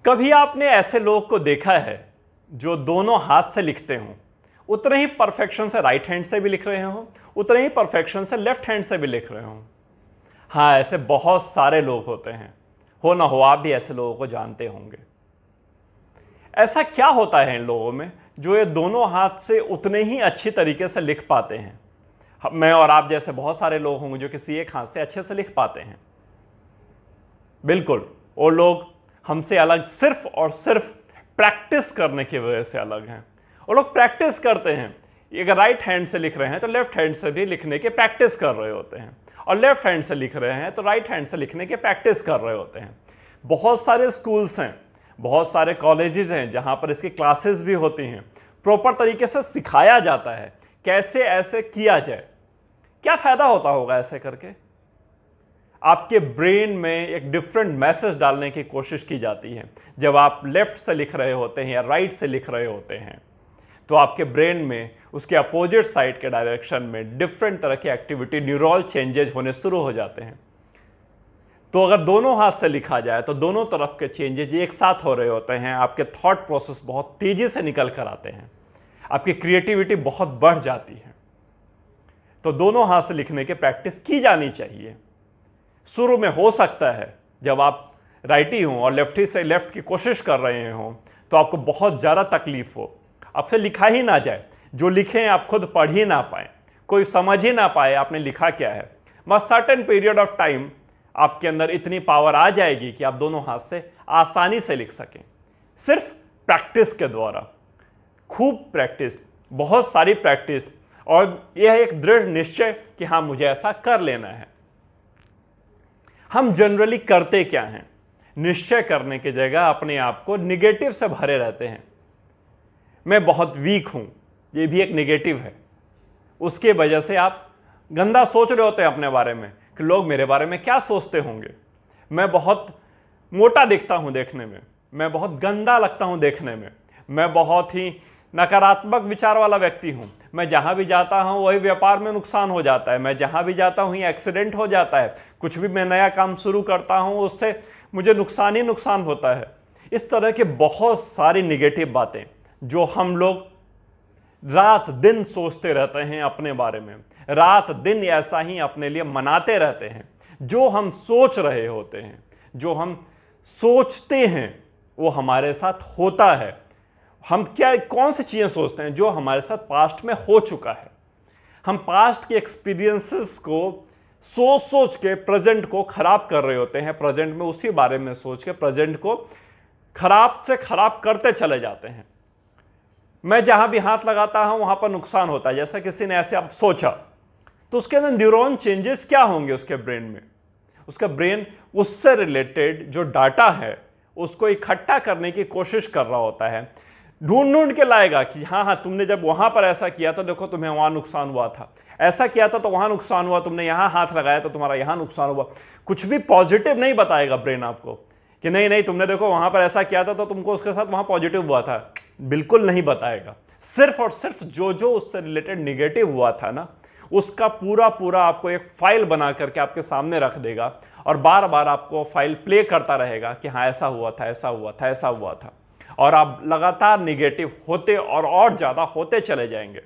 कभी आपने ऐसे लोग को देखा है जो दोनों हाथ से लिखते हों, उतने ही परफेक्शन से राइट हैंड से भी लिख रहे हों, उतने ही परफेक्शन से लेफ्ट हैंड से भी लिख रहे हों? हाँ, ऐसे बहुत सारे लोग होते हैं। हो ना हो आप भी ऐसे लोगों को जानते होंगे। ऐसा क्या होता है इन लोगों में जो ये दोनों हाथ से उतने ही अच्छी तरीके से लिख पाते हैं? मैं और आप जैसे बहुत सारे लोग होंगे जो किसी एक हाथ से अच्छे से लिख पाते हैं। बिल्कुल, वो लोग हमसे अलग सिर्फ और सिर्फ प्रैक्टिस करने की वजह से अलग हैं। वो लोग प्रैक्टिस करते हैं। अगर राइट हैंड से लिख रहे हैं तो लेफ्ट हैंड से भी लिखने के प्रैक्टिस कर रहे होते हैं, और लेफ्ट हैंड से लिख रहे हैं तो राइट हैंड से लिखने के प्रैक्टिस कर रहे होते हैं। बहुत सारे स्कूल्स हैं, बहुत सारे कॉलेजेस हैं जहां पर इसकी क्लासेस भी होती हैं। प्रॉपर तरीके से सिखाया जाता है कैसे ऐसे किया जाए। क्या फायदा होता होगा ऐसे करके? आपके ब्रेन में एक डिफरेंट मैसेज डालने की कोशिश की जाती है। जब आप लेफ्ट से लिख रहे होते हैं या राइट से लिख रहे होते हैं तो आपके ब्रेन में उसके अपोजिट साइड के डायरेक्शन में डिफरेंट तरह की एक्टिविटी, न्यूरल चेंजेस होने शुरू हो जाते हैं। तो अगर दोनों हाथ से लिखा जाए तो दोनों तरफ के चेंजेस एक साथ हो रहे होते हैं। आपके थॉट प्रोसेस बहुत तेजी से निकल कर आते हैं, आपकी क्रिएटिविटी बहुत बढ़ जाती है। तो दोनों हाथ से लिखने की प्रैक्टिस की जानी चाहिए। शुरू में हो सकता है जब आप राइटी हों और लेफ्टी से लेफ्ट की कोशिश कर रहे हों तो आपको बहुत ज़्यादा तकलीफ हो, आपसे लिखा ही ना जाए, जो लिखें आप खुद पढ़ ही ना पाए, कोई समझ ही ना पाए आपने लिखा क्या है। बस सर्टेन पीरियड ऑफ टाइम आपके अंदर इतनी पावर आ जाएगी कि आप दोनों हाथ से आसानी से लिख सकें, सिर्फ प्रैक्टिस के द्वारा। खूब प्रैक्टिस, बहुत सारी प्रैक्टिस, और यह एक दृढ़ निश्चय कि हाँ मुझे ऐसा कर लेना है। हम जनरली करते क्या हैं? निश्चय करने की जगह अपने आप को निगेटिव से भरे रहते हैं। मैं बहुत वीक हूं, ये भी एक निगेटिव है। उसके वजह से आप गंदा सोच रहे होते हैं अपने बारे में कि लोग मेरे बारे में क्या सोचते होंगे। मैं बहुत मोटा दिखता हूं देखने में, मैं बहुत गंदा लगता हूं देखने में, मैं बहुत ही नकारात्मक विचार वाला व्यक्ति हूं। मैं जहां भी जाता हूं वही व्यापार में नुकसान हो जाता है, मैं जहां भी जाता हूं ये एक्सीडेंट हो जाता है, कुछ भी मैं नया काम शुरू करता हूं उससे मुझे नुकसान ही नुकसान होता है। इस तरह के बहुत सारी निगेटिव बातें जो हम लोग रात दिन सोचते रहते हैं अपने बारे में, रात दिन ऐसा ही अपने लिए मनाते रहते हैं। जो हम सोच रहे होते हैं, जो हम सोचते हैं वो हमारे साथ होता है। हम क्या कौन सी चीज़ें सोचते हैं जो हमारे साथ पास्ट में हो चुका है। हम पास्ट के एक्सपीरियंसेस को सोच सोच के प्रेजेंट को खराब कर रहे होते हैं, प्रेजेंट में उसी बारे में सोच के प्रेजेंट को खराब से खराब करते चले जाते हैं। मैं जहां भी हाथ लगाता हूं वहां पर नुकसान होता है, जैसा किसी ने ऐसे अब सोचा, तो उसके अंदर न्यूरॉन चेंजेस क्या होंगे उसके ब्रेन में? उसका ब्रेन उससे रिलेटेड जो डाटा है उसको इकट्ठा करने की कोशिश कर रहा होता है, ढूंढ ढूंढ के लाएगा कि हाँ हाँ तुमने जब वहां पर ऐसा किया था, देखो तुम्हें वहां नुकसान हुआ था, ऐसा किया था तो वहां नुकसान हुआ, तुमने यहां हाथ लगाया तो तुम्हारा यहां नुकसान हुआ। कुछ भी पॉजिटिव नहीं बताएगा ब्रेन आपको कि नहीं नहीं तुमने देखो वहां पर ऐसा किया था तो तुमको उसके साथ वहां पॉजिटिव हुआ था, बिल्कुल नहीं बताएगा। सिर्फ और सिर्फ जो जो उससे रिलेटेड निगेटिव हुआ था ना, उसका पूरा पूरा आपको एक फाइल बना करके आपके सामने रख देगा, और बार बार आपको फाइल प्ले करता रहेगा कि हाँ ऐसा हुआ था, ऐसा हुआ था, ऐसा हुआ था, और आप लगातार निगेटिव होते और ज्यादा होते चले जाएंगे।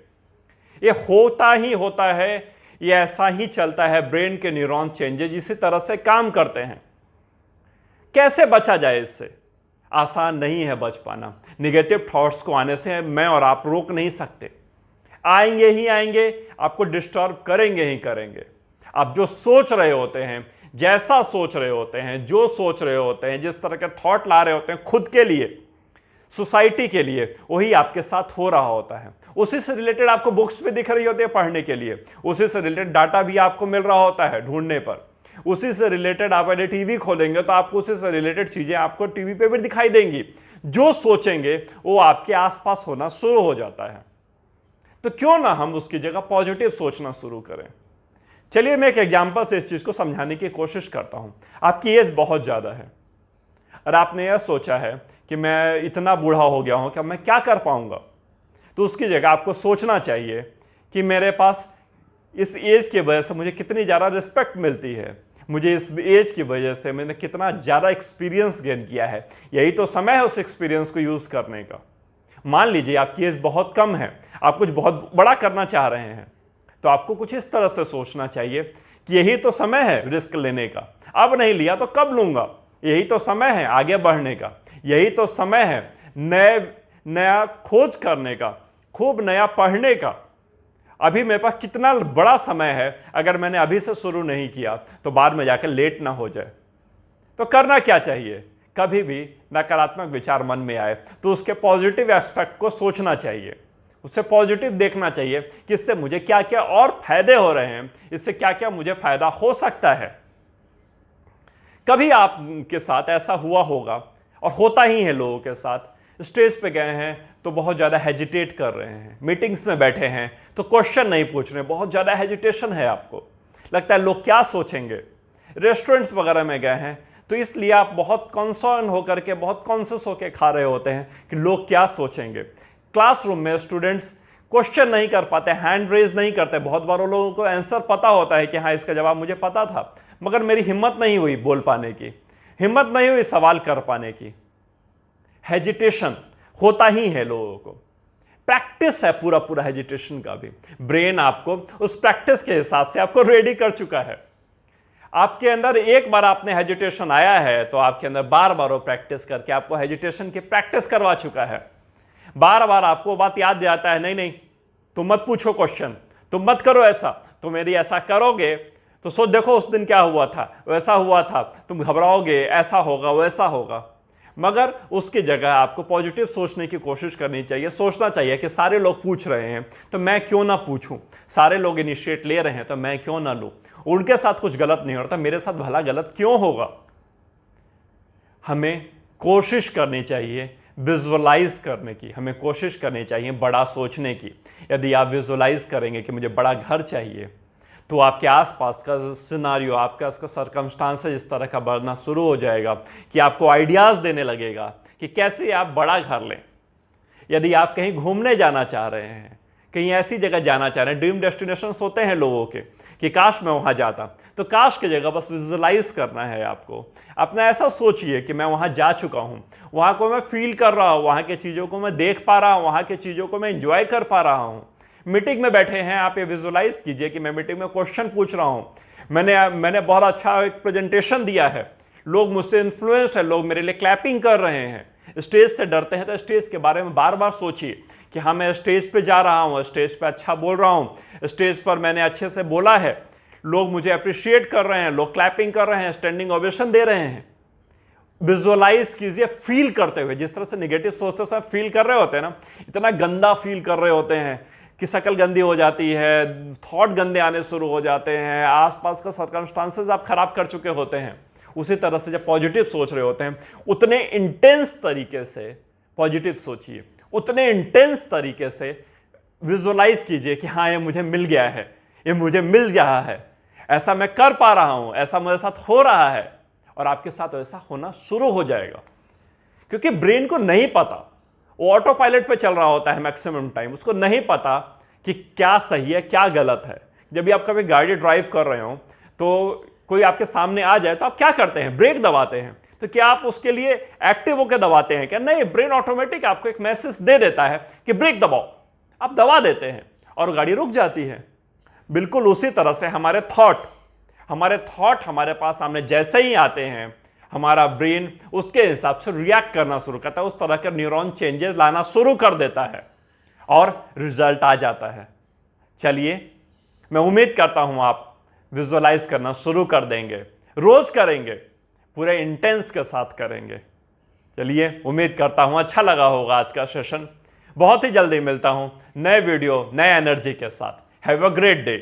ये होता ही होता है, ये ऐसा ही चलता है। ब्रेन के न्यूरॉन चेंजेस इसी तरह से काम करते हैं। कैसे बचा जाए इससे? आसान नहीं है बच पाना। निगेटिव थॉट्स को आने से मैं और आप रोक नहीं सकते, आएंगे ही आएंगे, आपको डिस्टर्ब करेंगे ही करेंगे। आप जो सोच रहे होते हैं, जैसा सोच रहे होते हैं, जो सोच रहे होते हैं, जिस तरह के थॉट ला रहे होते हैं खुद के लिए, सोसाइटी के लिए, वही आपके साथ हो रहा होता है। उसी से रिलेटेड आपको बुक्स भी दिख रही होती है पढ़ने के लिए, उसी से रिलेटेड डाटा भी आपको मिल रहा होता है ढूंढने पर, उसी से रिलेटेड आप यदि टीवी खोलेंगे तो आपको उसी से रिलेटेड चीजें आपको टीवी पे भी दिखाई देंगी। जो सोचेंगे वो आपके आसपास होना शुरू हो जाता है। तो क्यों ना हम उसकी जगह पॉजिटिव सोचना शुरू करें। चलिए मैं एक एग्जांपल से इस चीज को समझाने की कोशिश करता हूं। आपकी एज बहुत ज्यादा है और आपने यह सोचा है कि मैं इतना बूढ़ा हो गया हूं कि अब मैं क्या कर पाऊंगा, तो उसकी जगह आपको सोचना चाहिए कि मेरे पास इस एज की वजह से मुझे कितनी ज़्यादा रिस्पेक्ट मिलती है, मुझे इस एज की वजह से मैंने कितना ज़्यादा एक्सपीरियंस गेन किया है, यही तो समय है उस एक्सपीरियंस को यूज़ करने का। मान लीजिए आपकी एज बहुत कम है, आप कुछ बहुत बड़ा करना चाह रहे हैं, तो आपको कुछ इस तरह से सोचना चाहिए कि यही तो समय है रिस्क लेने का, अब नहीं लिया तो कब लूँगा, यही तो समय है आगे बढ़ने का, यही तो समय है नया खोज करने का, खूब नया पढ़ने का। अभी मेरे पास कितना बड़ा समय है, अगर मैंने अभी से शुरू नहीं किया तो बाद में जाकर लेट ना हो जाए। तो करना क्या चाहिए, कभी भी नकारात्मक विचार मन में आए तो उसके पॉजिटिव एस्पेक्ट को सोचना चाहिए, उससे पॉजिटिव देखना चाहिए कि इससे मुझे क्या क्या और फायदे हो रहे हैं, इससे क्या क्या मुझे फायदा हो सकता है। कभी आपके साथ ऐसा हुआ होगा, और होता ही है लोगों के साथ, स्टेज पे गए हैं तो बहुत ज़्यादा हेजिटेट कर रहे हैं, मीटिंग्स में बैठे हैं तो क्वेश्चन नहीं पूछ रहे, बहुत ज़्यादा हेजिटेशन है, आपको लगता है लोग क्या सोचेंगे। रेस्टोरेंट्स वगैरह में गए हैं तो इसलिए आप बहुत कंसर्न होकर के, बहुत कॉन्शियस होकर खा रहे होते हैं कि लोग क्या सोचेंगे। क्लासरूम में स्टूडेंट्स क्वेश्चन नहीं कर पाते, हैंड रेज नहीं करते, बहुत बार लोगों को आंसर पता होता है कि हाँ इसका जवाब मुझे पता था, मगर मेरी हिम्मत नहीं हुई बोल पाने की, हिम्मत नहीं हुई सवाल कर पाने की। हेजिटेशन होता ही है लोगों को, प्रैक्टिस है पूरा पूरा हेजिटेशन का भी। ब्रेन आपको उस प्रैक्टिस के हिसाब से आपको रेडी कर चुका है। आपके अंदर एक बार आपने हेजिटेशन आया है तो आपके अंदर बार बार वो प्रैक्टिस करके आपको हेजिटेशन की प्रैक्टिस करवा चुका है। बार बार आपको बात याद दिलाता है, नहीं नहीं तुम मत पूछो क्वेश्चन, तुम मत करो ऐसा, तुम यदि ऐसा करोगे तो सोच देखो उस दिन क्या हुआ था, वैसा हुआ था, तुम घबराओगे, ऐसा होगा वैसा होगा। मगर उसकी जगह आपको पॉजिटिव सोचने की कोशिश करनी चाहिए, सोचना चाहिए कि सारे लोग पूछ रहे हैं तो मैं क्यों ना पूछूं, सारे लोग इनिशिएट ले रहे हैं तो मैं क्यों ना लूं, उनके साथ कुछ गलत नहीं हो रहा था, मेरे साथ भला गलत क्यों होगा। हमें कोशिश करनी चाहिए विजुअलाइज करने की, हमें कोशिश करनी चाहिए बड़ा सोचने की। यदि आप विजुअलाइज करेंगे कि मुझे बड़ा घर चाहिए, तो आपके आसपास का सिनारियो, आपके आसपास का सर्कमस्टांसेस इस तरह का बढ़ना शुरू हो जाएगा कि आपको आइडियाज देने लगेगा कि कैसे आप बड़ा घर लें। यदि आप कहीं घूमने जाना चाह रहे हैं, कहीं ऐसी जगह जाना चाह रहे हैं, ड्रीम डेस्टिनेशंस होते हैं लोगों के कि काश मैं वहां जाता, तो काश की जगह बस विजुअलाइज करना है आपको। अपना ऐसा सोचिए कि मैं वहां जा चुका हूं, वहां को मैं फील कर रहा हूं, वहां की चीजों को मैं देख पा रहा हूं, वहां की चीजों को मैं एंजॉय कर पा रहा हूं। मीटिंग में बैठे हैं, आप ये विजुअलाइज कीजिए कि मैं मीटिंग में क्वेश्चन पूछ रहा हूं, मैंने बहुत अच्छा एक प्रेजेंटेशन दिया है, लोग मुझसे इन्फ्लुएंस्ड है, लोग मेरे लिए क्लैपिंग कर रहे हैं। स्टेज से डरते हैं तो स्टेज के बारे में बार बार सोचिए कि हाँ मैं स्टेज पे जा रहा हूँ, स्टेज पे अच्छा बोल रहा हूँ, स्टेज पर मैंने अच्छे से बोला है, लोग मुझे अप्रिशिएट कर रहे हैं, लोग क्लैपिंग कर रहे हैं, स्टैंडिंग ओवेशन दे रहे हैं। विजुअलाइज कीजिए फील करते हुए, जिस तरह से नेगेटिव सोचते समय फील कर रहे होते हैं ना, इतना गंदा फील कर रहे होते हैं कि शक्ल गंदी हो जाती है, थॉट गंदे आने शुरू हो जाते हैं, आसपास का सर्कमस्टांसेस आप खराब कर चुके होते हैं। उसी तरह से जब पॉजिटिव सोच रहे होते हैं, उतने इंटेंस तरीके से पॉजिटिव सोचिए, उतने इंटेंस तरीके से विजुअलाइज कीजिए कि हाँ ये मुझे मिल गया है, ये मुझे मिल रहा है, ऐसा मैं कर पा रहा हूं, ऐसा मेरे साथ हो रहा है, और आपके साथ ऐसा होना शुरू हो जाएगा। क्योंकि ब्रेन को नहीं पता, वो ऑटो पायलट पे चल रहा होता है मैक्सिमम टाइम, उसको नहीं पता कि क्या सही है क्या गलत है। जब भी आप कभी गाड़ी ड्राइव कर रहे हो तो कोई आपके सामने आ जाए तो आप क्या करते हैं, ब्रेक दबाते हैं। तो क्या आप उसके लिए एक्टिव होकर दबाते हैं क्या? नहीं, ब्रेन ऑटोमेटिक आपको एक मैसेज दे देता है कि ब्रेक दबाओ, आप दबा देते हैं और गाड़ी रुक जाती है। बिल्कुल उसी तरह से हमारे थॉट हमारे पास सामने जैसे ही आते हैं, हमारा ब्रेन उसके हिसाब से रिएक्ट करना शुरू करता है, उस तरह के न्यूरॉन चेंजेस लाना शुरू कर देता है और रिजल्ट आ जाता है। चलिए, मैं उम्मीद करता हूं आप विजुअलाइज करना शुरू कर देंगे, रोज करेंगे, पूरे इंटेंस के साथ करेंगे। चलिए, उम्मीद करता हूं अच्छा लगा होगा आज का सेशन। बहुत ही जल्दी मिलता हूं नए वीडियो, नए एनर्जी के साथ। Have a great day.